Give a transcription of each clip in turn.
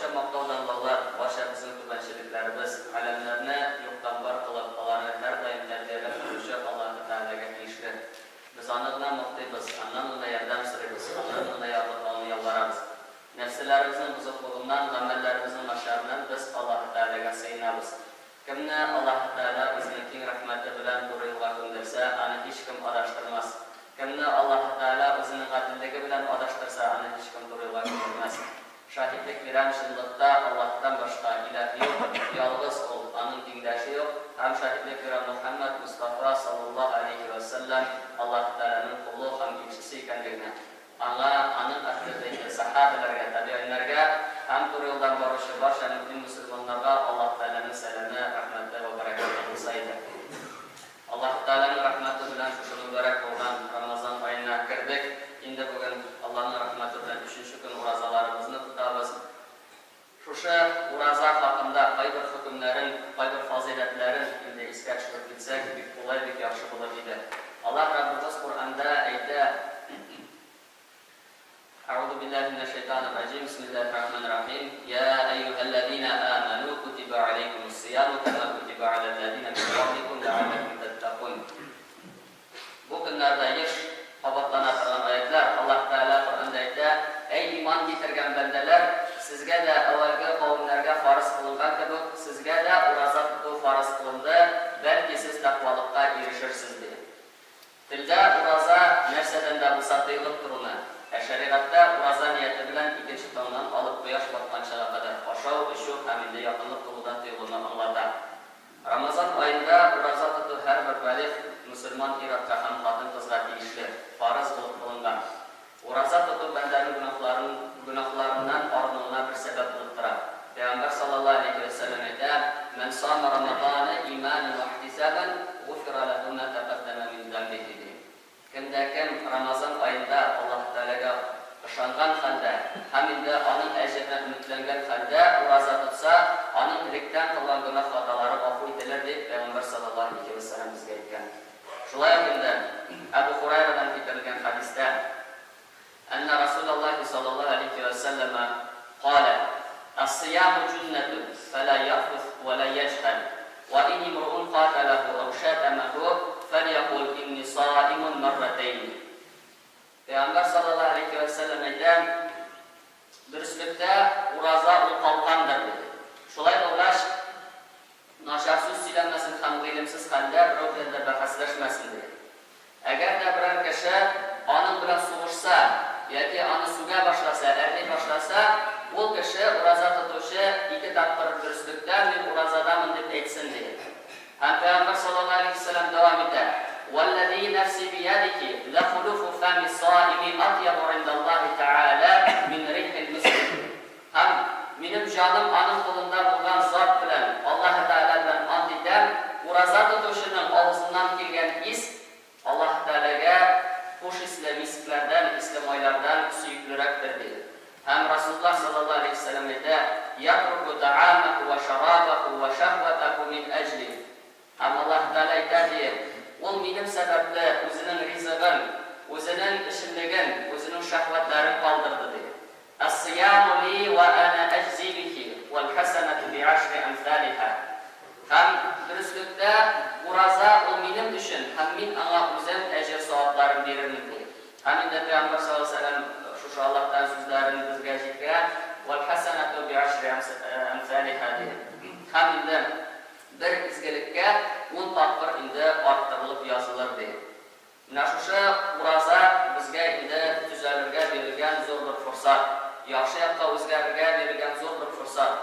barcha maqtovdanlar, barcha bizning qurbanchiliklarimiz, alamlarni yo'qdan bor qilib, ularni har doim tarbiyalab turuvchi Alloh taolaga tegishli. Biz uni bilan muhtibmiz, undan yordam so'raymiz, undan yordamini yolvoramiz. Nafslarimizni buzuqligidan, amallarimizning nasharidan biz Alloh taolaga sığınamiz. Kimni Alloh taolo o'zining keng rahmati bilan bu yo'lga qo'ndirsa, uni hech kim adashtirmas. Kimni Alloh taolo o'zining adilligi bilan adashtirsa, uni hech kim bu yo'lga qo'ndirmas. Şahitlik veren şıllıkta Allah'tan başka ilah yok, yalnız ol, onun dindaşı yok. Hem şahitlik veren Muhammed Mustafa sallallahu aleyhi ve sellem Allah Teala'nın kulu hem ilçisi ikenliğine. Onun akıdaki sahabelerine, tabi'inlerine hem bu yoldan barışı barşa mümin Müslümanlara Allah Teala'nın selamı, rahmeti ve bereketi olsaydı. Allah Teala'nın rahmeti bilen şu mübarek olan Ramazan ayına girdik. Şimdi bugün Allah'ın rahmeti bilen 3. gün urazalarımızı tutabiliriz. Şuşa uraza hakkında kaydır hükümlerin, kaydır faziletlerin şimdi isker çıkıp gitsek bir kolay bir yaxşı bulur idi. Allah Rabbimiz Kur'an'da ayette Euzu billahi mineşşeytanirracim. Bismillahirrahmanirrahim. Ya eyyühellezine amenu kutiba aleykumus-siyamu kema kutiba alellezine min qablikum leallekum tettakun. Bu günlerde yaş qabatlanadigan ayetler Allah Teala Kur'an'da ayette ey iman getirgen bendeler sizge de evvelki kavimlerge farz kılıngan gibi sizge de uraza tutup farz kılındı belki siz takvalıkka erişirsiniz diye. Tilde uraza nefseden de busatıylık durunu. Şeriatta uraza niyeti bilen ikinci tonundan alıp bu yaş batkançağa kadar aşağı üşü haminde yakınlık kuludan teyulundan anlarda. Ramazan ayında uraza tutup her bir balik Müslüman iratça hem kadın kızga deyişli, farz kılıp kılıngan. Uraza tutup benderin günahlarından arınığına bir sebep buluttura. Peygamber sallallahu aleyhi ve sellem ede men sama Ramazan'ı imanen ve ihtisaben gufira lehu ma taqaddama min zembihi. Kimde Ramazan ayında Allah Teala'ga ışangan halde, haminde onun ecrine ümitlengen halde uraza tutsa, onun ilikten kılan günah hataları affı edilir deyip Peygamber sallallahu aleyhi ve sellem bizge etken. Şulay günde Ebu Hurayra'dan getirilgen hadiste enne Resulullah sallallahu aleyhi ve selleme kâle as-siyamu cünnetun fe la yahfuz ve la yechhel ve in imru'un qatalehu ev şatemehu فَلْيَقُلْ اِنِّ صَائِمٌ مَرَّتَيْنِ. Peygamber sallallahu aleyhi ve sellem eden dürüstlükte uraza ol kalkandır dedi. Şolay uğraş naşar söz söylenmesin, hem ilimsiz halde rövrede bahasleşmesin dedi. Eğer de bir kişi onun bilen soğuşsa, ya ki onu suga başlasa, erli başlasa, o kişi uraza tutuşu iki tatlı dürüstlükten bir urazadamın deyip etsin dedi. Hem Peygamber sallallahu aleyhi ve sellem devam eder. وَالَّذ۪ي نَفْسِ بِيَدِكِ لَخُلُفُ فَمِ الصَّائِمِ اَطْيَبُ عِنْدَ اللّٰهِ تَعَالَى مِنْ رِحِّ الْمِسْكِ. Hem benim canım anın kolunda bulunan zat bilen Allah-u Teala'dan ant eder, uraza tutuşunun ağzından gelgen is, Allah-u Teala'ya hoş isle misklerden, isle maylardan süyüklürektir dedi. Hem Resulullah sallallahu aleyhi ve sellem eder, يَتْرُكُ دَعَامَهُ وَشَرَابَهُ وَشَهْوَتَهُ مِنْ أَجْلِهِ. Hem Allah Teala eder diye, ol benim sebeple özünün rizıgın, özünün işimligin, özünün şahvetlerini kaldırdı diye. Es-siyamu li ve ana eczi bihi vel hasenetu bi aşri emthaliha. Hem dürüstlükte uraza ol benim düşün, hem min ana özün ecir saatlerini veririm diye. Hem de Peygamber sallallahu aleyhi ve sellem şu Allah'tan sözlerini bizge zikre vel hasenetu bi aşri emthaliha diye. Hem de bir izgelikке 10 tatbir indi arttırılıp yazılır diye. Naşuşa uraza bizge indi düzelirge verilgen zor bir fırsat. Yaxşı yakka özgerge verilgen zor bir fırsat.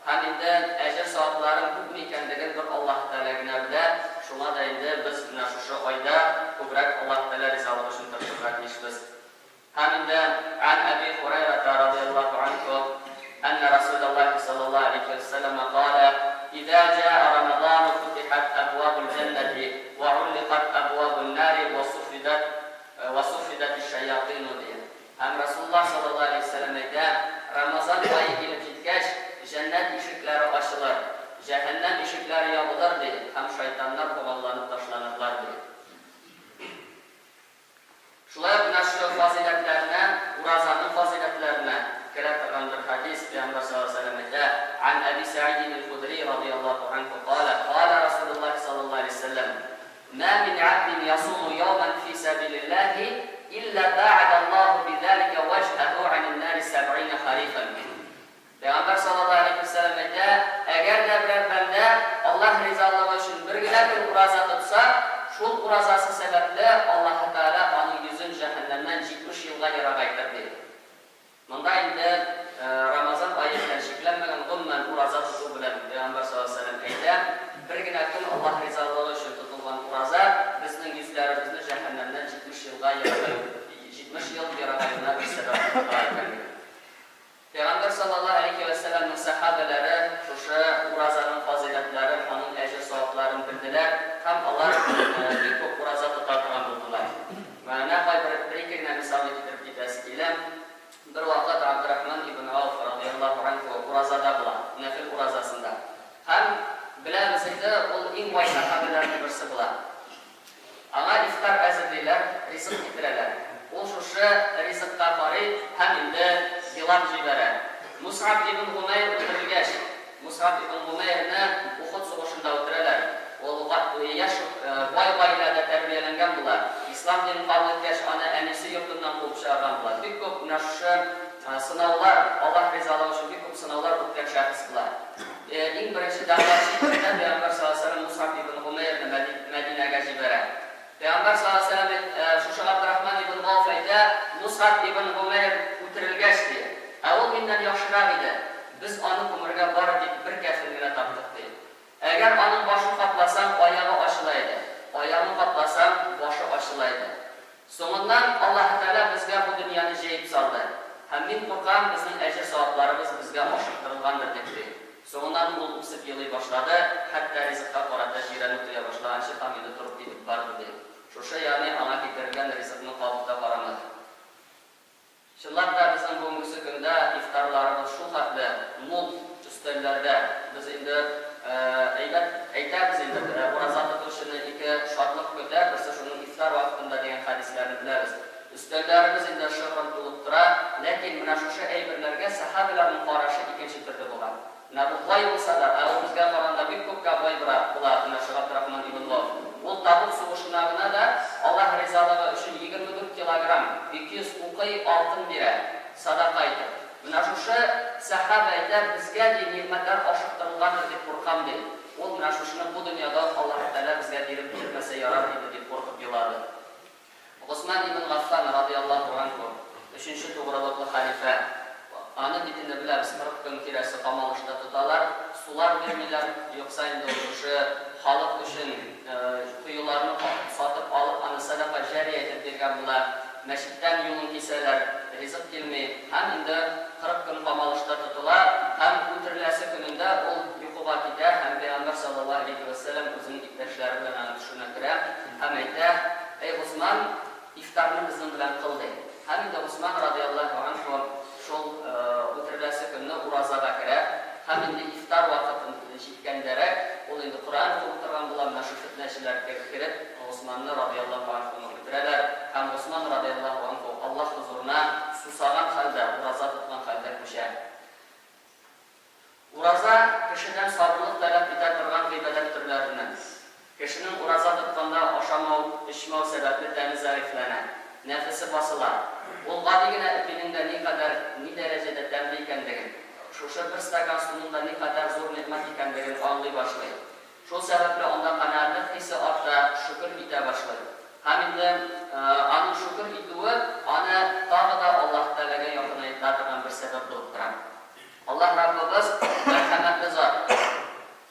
Hem indi ecir saatlerin hükmü ikendigin bir Allah-u Teala'gine bile şuna da indi biz naşuşa ayda kübrek Allah-u Teala rizalığı için tırtıbrak işimiz. Hem indi an Ebi Hurayrata radiyallahu anhu enne Resulullah sallallahu aleyhi ve sellem kâle إذا جاء رمضان فتحت أبواب الجنة وعلقت أبواب النار وصفدت الشياطين diye. Hem Resulullah sallallahu aleyhi ve sellem de Ramazan ayı gelip gitgeç cennet ışıkları açılır, cehennem ışıkları yağılır diye. Hem şeytanlar kovallanıp taşlanırlar diye. Şulay naşrı faziletlerine, urazanın faziletlerine kirek bir hadis Peygamber sallallahu aleyhi ve sellem sabilillahi illa ba'adallahu bidzalika wajhahu 'anil nari 70 kharifan. Peygamber sallallahu aleyhi ve sellem aytdi, agar bir banda Allah rizoligi uchun birgina kun roza tutsa, şul urazası sebepli Allah Teala onun yüzün cehennemden 70 yılga yaragaytırdı. Bunda indi Ramazan ayı şekillenmegen gummen uraza tutu bilen Peygamber sallallahu aleyhi ve sellem aytdi, birgina kun Allah rizoligi uchun tutulgan uraza bizning yüzlerimizni cehennemden 70 yılga yaragaytırına bir sebep ekan. Peygamber sallallahu aleyhi ve sellem'in sahabeleri şu urazanın faziletleri, onun ecir savaplarını bildiler. Tam Allah bir çok uraza tutartılan buldular. Ve ne kadar bir misal getirip gitmesiyle bir vakit Abdurrahman ibn Avf radıyallahu anh urazada bulan, nefil urazasında. Hem bilemeseydi o en baş sahabelerinin birisi bulan. Ama iftar hazırlayırlar, rizq getirirler. O şu rizqqa qarayib hem indi yilab jibara. Mus'ab ibn Umayr o'tirilgach, Mus'ab ibn Umayrni Uhud sug'ushida o'tiradilar. O yash boy-boylarda tarbiyalangan bular. Islom dinini qabul etgach, ona anisi yurtidan quvib chiqargan bular. Ko'p ko'p nashr sinovlar, Alloh rizoligi uchun ko'p sinovlar o'tgan shaxs bular. Eng birinchi da'vatchi Peygamber sallallohu alayhi vasallam Mus'ab ibn Umayrni Madinaga jibara. Peygamber sallallohu alayhi vasallam şu Abdurrahman ibn Avf aytdi, Mus'ab ibn Umayr o'tirilgach dedi. Avval mendan yoshroq edi. Biz onu umrga borib bir kafilgina topdik dedi. Agar onun boshini qatlasam, oyog'i ochilaydi. Oyog'ini qatlasam, boshi ochilaydi. So'ngidan Alloh taolo bizga bu dunyoni jeyib soldi. Ham men qo'rqam, bizning ajr savoblarimiz bizga oshirtirilgandir dedi. So'ngidan u o'sib yig'lay boshladi, hatto rizqqa qarata jirani to'ya boshlagancha ham endi turib ketib bordi dedi. Şuşa yani ana getirilgan rizqni qabulda qaramadi. Shunlarda bizning bugungi kunda iftorlarimiz shu haqda mol ustellarida biz endi aytamiz endi urazat tutishni iki shodlik ko'tar, birisi shuning iftor vaqtida degan hadislarni bilamiz. Ustellarimiz endi sho'rg'in bo'lib turadi, lekin mana shu ayberlarga sahobalarning qarashi ikkinchi turda bo'lgan. Nabu boy bo'lsa-da, bizga qaraganda ko'pga boy bo'ladi. Shu Abdurrahman ibn Avf bu Tabuk sug'ushlarına da Allah rizaligi uchun 24 kilogram 200 uqiy oltin beradi, sadaqa aytib. Mana shu sahobalar bizga ne'matlar oshirtirilgandir deb qo'rqam dedi. U mana shuni bu dunyoda Alloh taolo bizga berib bermasa yorar edi deb qo'rqib yig'ladi. Osman ibn G'affan radhiyallohu anhu 3-to'g'rilikli xalifa. Ana ditini bilamiz, 40 kun kirasi qamalishda tutalar, sular bermaylar, yo'qsa endi o'sha xalq uchun quyularni sotib olib, ana sadaqa jariya etib bergan bular. Masjiddan yo'lin kesalar, rizq kelmay, ham endi 40 kun qamalishda tutilar, ham o'tirilasi kunida u yuqo'ga ketadi, ham Payg'ambar sallallohu alayhi vasallam o'zining iqtishlari bilan tushuntirib, ham aytdi, ey Usmon, iftorni bizning bilan qildi. Ham endi Usmon radhiyallohu anhu şol o'tirilasi kunni urazaga kirib, ham endi iftor vaqtini yetgandara, u endi Qur'on o'qirgan bo'lgan shu fitnachilarga kirib, Osmonni radhiyallohu anhu o'tiradilar. Ham Osmon radhiyallohu anhu Alloh huzuruna susagan holda, uraza tutgan holda ko'shadi. Uraza kishidan sabrlik talab etadigan ibodat turlaridan. Kishining uraza tutganda oshamov, ichmov sababli tani zaiflanadi. Nafsi bosilar. Bo'lganligina ipiningda ne darajada tamli ekanligini, shu bir stakan suvning ne qadar zo'r ne'mat ekanligini anglay boshlaydi. Shu sababli unda qanoatlik hissi ortda, shukr eta boshlaydi. Ham endi ana shukr etuvi ana tog'ida Alloh taolaga yaqinlashadigan bir sabab bo'lib turadi. Alloh Rabbimiz marhamatli zot.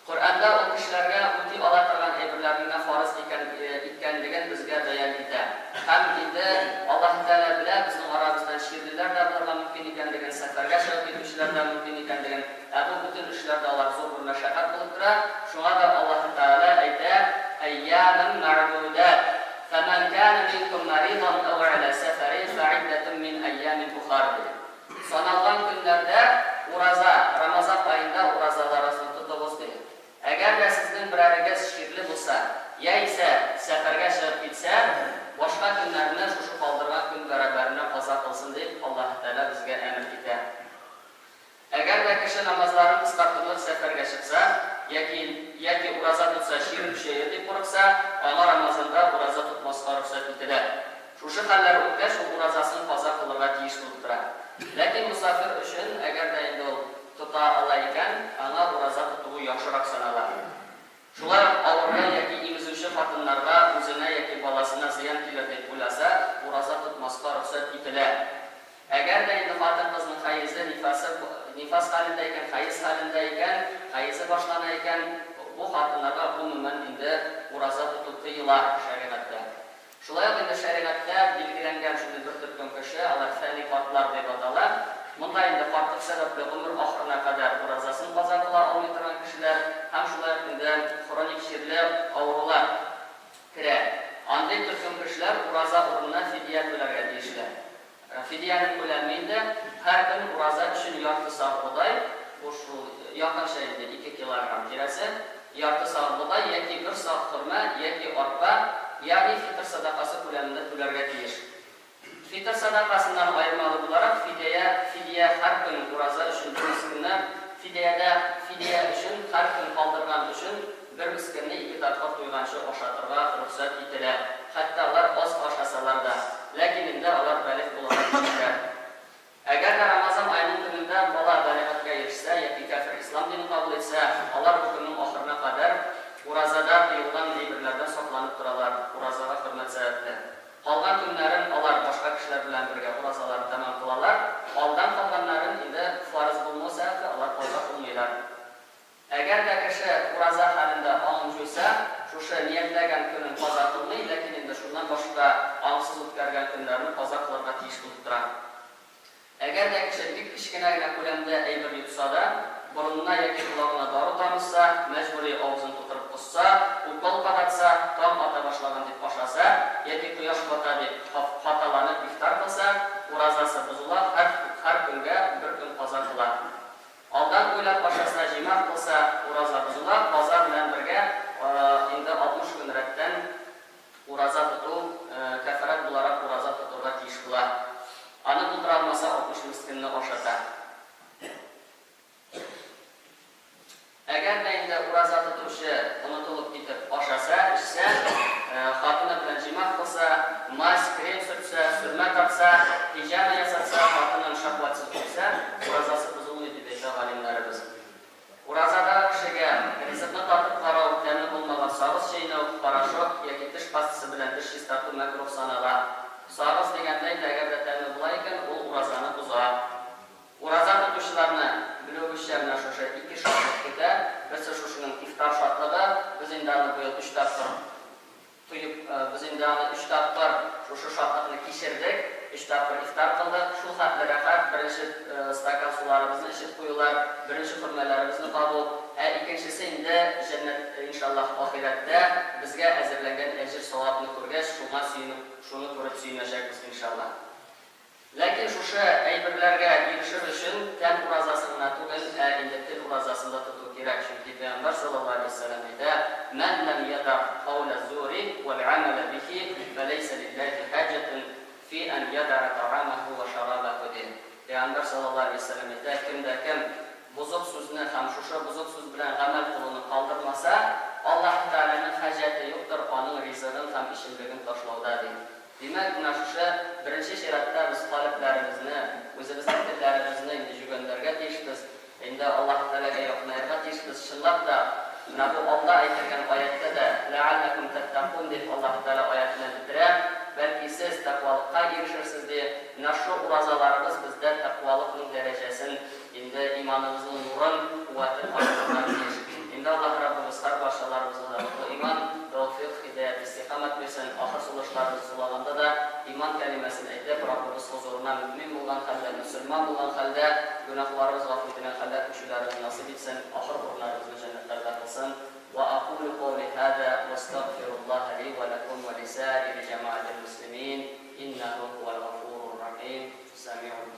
Qur'onda u kishilarga o'ti ola turgan ibrlarning farz ekanligini bizga bayon etadi. Ham endi Alloh taolo bilan bizning orabizdan shirliklar da bo'lgan mumkin ekanligini, safarga chiqib ketishlar da mumkin ekanligini, bu butun ishlarda Alloh zo'r bir mashaqqat qilib turadi. Shunga da Alloh taolo aytadi: "Ayyaman ma'dudat. Faman kana minkum maridan aw ala safarin fa'iddatun min ayyamin ukhra." Sanalgan kunlarda uraza, Ramazon oyida urazalarni tutamiz deydi. Agar sizning birarigiz shirli bo'lsa, yoki safarga chiqib ketsa, boshqa kunlarni shu qoldirgan kun barabarini qazo qilsin deb Alloh taolo bizga amr etadi. Agar kishi namozlarini qisqartirib safarga chiqsa, yoki uraza tutsa, shirin tushaydi deb qo'rqsa, ona Ramazonda uraza tutmasga ruxsat etiladi. Шушы хәлләр үткәч, ул уразасын каза кылырга тиеш булып тора. Ләкин мусафир өчен, әгәр дә инде ул тота ала икән, аңа ураза тотуы яхшырак санала. Шулай авырга яки имезүче хатыннарга үзенә яки баласына зыян килер дип уйласа, ураза тотмаска рөхсәт ителә. Әгәр дә инде хатын кызның хайызы, нифас хәлендә икән, хайыз хәлендә икән, хайызы башлана икән, бу хатыннарга гомумән инде ураза тоту тыела шәригатьтә. Шулай ук инде шәригатьтә билгеләнгән шундый бер төркем кеше, алар фәни картлар дип атала. Монда инде картлык сәбәпле гомер ахырына кадәр уразасын каза кыла алмый торган кешеләр һәм шулай ук инде хроник чирле авырулар керә. Андый төркем кешеләр ураза урынына фидия түләргә тиешләр. Фидияның күләме инде һәр көн ураза өчен ярты саат будай, бу шул якынча инде 2 килограмм тирәсе, ярты саат будай яки 1 саат хөрмә яки арпа, ягъни фитр садакасы күләмендә түләргә тиеш. Фитр садакасыннан аермалы буларак фидия һәр көн ураза өчен 1 мискинне, фидия өчен һәр көн калдырган өчен 1 мискинне 2 тапкыр туйганчы ашатырга рөхсәт ителә. Хәтта алар аз ашасалар да, ләкин инде алар бәлег булырга тиешләр. Әгәр дә Рамазан аеның көнендә бала бәләгәткә ирешсә яки кафир ислам динен кабул итсә, алар бу көннең ахырына кадәр уразада тыелган әйберләрдән сакланып торалар, уразага хөрмәт сәбәпле. Калган көннәрен алар башка кешеләр белән бергә уразаларын тәмам кылалар, алдан калганнарын инде фарыз булмау сәбәпле алар каза кылмыйлар. Әгәр дә кеше ураза хәлендә аңын җуйса, шушы ниятләгән көнен каза кылмый, ләкин инде шуннан башка аңсыз үткәргән көннәрне каза кылырга тиеш булып тора. Әгәр дә кеше бик кечкенә генә күләмдә әйбер йотса да, борынына яки колагына дару тамызса, мәҗбүри авызын тутырып кусса, укол кадатса, таң ата башлаган дип ашаса, яки кояш бата дип хаталанып ифтар кылса, уразасы бозыла, һәр көнгә 1 көн каза кыла. Алдан уйлап ашаса, җимах кылса, ураза бозыла, каза белән бергә инде 60 көн рәттән ураза тоту, кафарат буларак ураза тотурга тиеш була. Аны булдыра алмаса 60 мискинне ашата. Әгәр дә инде ураза тотучы онытылып китеп ашаса, эчсә, хатыны белән җимах кылса, мазь, крем сөртсә, сөрмә тартса, пижама ясатса, хатынын шахватсыз үтсә, уразасы бозылмый дип әйтә галимнәребез. Уразада кешегә ризыкны татып карау, тәме булмаган сагыз чәйнәү, порошок яки теш пастасы белән теш чистарту мәкрух санала. Сагыз дигәндә инде әгәр дә тәме була икән, ул уразаны боза. Ураза тотучыларны билеүчә менә шушы 2 шарт көтә. Берсе шушының ифтар шартлыгы, без инде аны быел 3 тапкыр туеп, без инде аны 3 тапкыр шушы шартлыкны кичердек, 3 тапкыр ифтар кылдык. Шул хәтле рәхәт, беренче стакан суларыбызны эчеп куюлар, беренче хөрмәләребезне кабул, икенчесе инде җәннәт иншаллаһ ахирәттә безгә әзерләнгән әҗр савапны күргәч, шуңа сөенеп, шуны күреп сөенәчәкбез иншаллаһ. Ләкин шушы әйберләргә ирешер өчен тән уразасын гына түгел, инде тел уразасын да тоту кирәк. Чөнки Пәйгамбәр саллаллаһу алейһи ва сәллям әйтә: "Ман лам яда каула зури вал амала бихи, фалейса лиллаһи хаҗатун фи ан яда та'амаһу ва шарабаһу." Пәйгамбәр саллаллаһу алейһи ва сәллям әйтә: "Кемдә кем бузык сүзне һәм шушы бузык сүз белән гамәл кылуны калдырмаса, Аллаһ Тәгаләнең хаҗәте юктыр, аның ризыгын һәм ишеллеген ташлауда" ди. Димәк, менә шушы беренче чиратта без таләпләребезне, үзебезнең телләребезне инде җүгәндәргә тиешбез. Инде Аллаһ Тәгаләгә якынайырга тиешбез. Чынлап та, менә бу алда әйтелгән аятта да «Лә'алләкум таттакун» дип Аллаһ Тәгалә аятны бетерә. Бәлки сез тәкъвалыкка ирешерсез ди. Менә шу уразаларыбыз бездә тәкъвалыкның дәрәҗәсен, инде иманыбызның нурын, куәтен артырга тиеш. Инде Аллаһ Раббыбыз һәр барчаларыбызга да иман, тәүфыйк, һидаят, истиқамат бирсен. Ахыр сулышларыбыз сулаганда да иман кәлимәсен әйтеп, Раббыбыз хузурына мөмин булган хәлдә, мөселман булган хәлдә, гөнаһларыбыз гафу ителгән хәлдә күчүләребезне насыйп итсен. Ахыр урыннарыбызны җәннәтләрдә кылсын. Ва aqulu qawli hada wastaghfirullaha li wa lakum wa li sa'iri jama'atil muslimin innahu huwal ghafurur rahim. Sami'un